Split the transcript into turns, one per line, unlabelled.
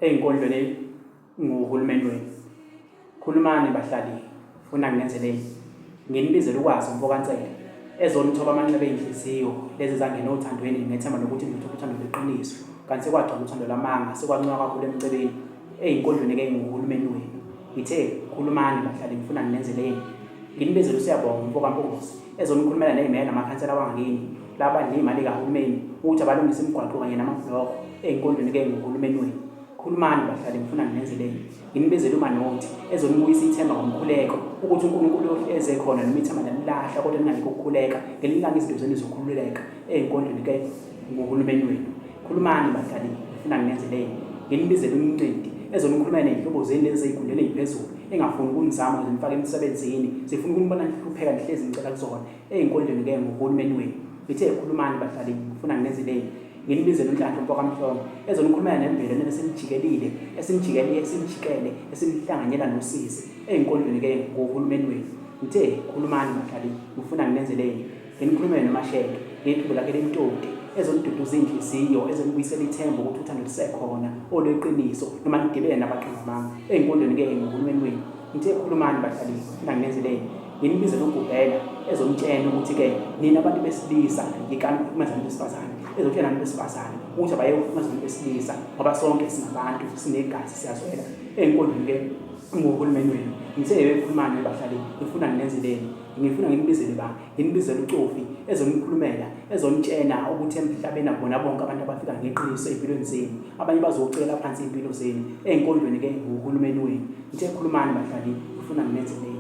ey'nkondlweni nguhulumeni wenu. Khulumani bahlali, funa nginenzeleni. Nginibizele ukwazi umfokansela ezonithoba amanxeba ey'nhliziyo lezi zangena othandweni ngethemba lokuthi ngithola uthando lweqiniso, kanti sekwagcwala uthando lamanga, sekwancika kakhulu emceleni ey'nkondlweni-ke nguhulumeni wenu. Ngithe khulumani bahlali, ngifuna nginenzeleni. Nginibizele uSiyabonga umfokampozi ezonikhulumela ney'meya namakhansela wangakini laba ney'mali kahulumeni ukuthi abalungise imigwaqo kanye namabhloko ey'nkondlweni-ke nguhulumeni wenu. Khulumani bahlali, ngifuna nginenzeleni. Nginibizele uManothi ezonibuyisa ithemba ngomkhuleko ukuthi uNkulunkulu uhlezi ekhona noma ithemba nalilahla kodwa ningayikho ukukhuleka, ngelinye ilanga izinto zenu zizokhululeka ey'nkondlweni-ke nguhulumeni wenu. Khulumani bahlali, ngifuna nginenzeleni. Nginibizele uMncidi ezonikhulumela ney'hlobo zenu lezi ey'khundleni ey'phezulu engafuni ukunizama ukuze nifake emsebenzini, zifuna ukunibona nihlupheka nihlezi ngicela kuzona ey'nkondlweni-ke nguhulumeni wenu. Ngithe khulumani bahlali, ngifuna nginenzeleni. Nginibizele uNhlanhla umfokaMhlongo ezonikhulumela nemvelo esenijikelile, esinijikele, esinihlanganyela nosizi ey'nkondlweni-ke nguhulumeni wenu. Ngithe khulumani bahlali, ngifuna nginenzeleni. Nginikhulumele noMashele ngethubo lakhe lemtoti ezoniduduza iy'nhliziyo, ezonibuyisela ithemba ukuthi uthando lusekhona olweqiniso noma nigibele nabaqingqamanga ey'nkondlweni-ke nguhulumeni wenu. Ngithe khulumani bahlali, ngifuna nginenzeleni. Nginibizele uGubhela ezonitshena ukuthi-ke nina abantu besilisa yikani ukuhlukumeza abantu besifazane, ezotshela abantu besifazane ukuthi abayeke ukuhlukumeza abantu besilisa ngoba sonke singabantu, sinegazi, siyazwela ey'nkondlweni-ke nguhulumeni wenu. Ngithe khulumani bahlali, ngifuna nginenzeleni. Ngifuna nginibizele uCofi ezonikhulumela, ezonitshena ukuthi emhlabeni akubona bonke abantu abafika ngeqiniso ey'mpilweni zenu, abanye bazocela phansi iy'mpilo zenu ey'nkondlweni-ke nguhulumeni wenu. Ngithe khulumani bahlali, ngifuna nginenzeleni.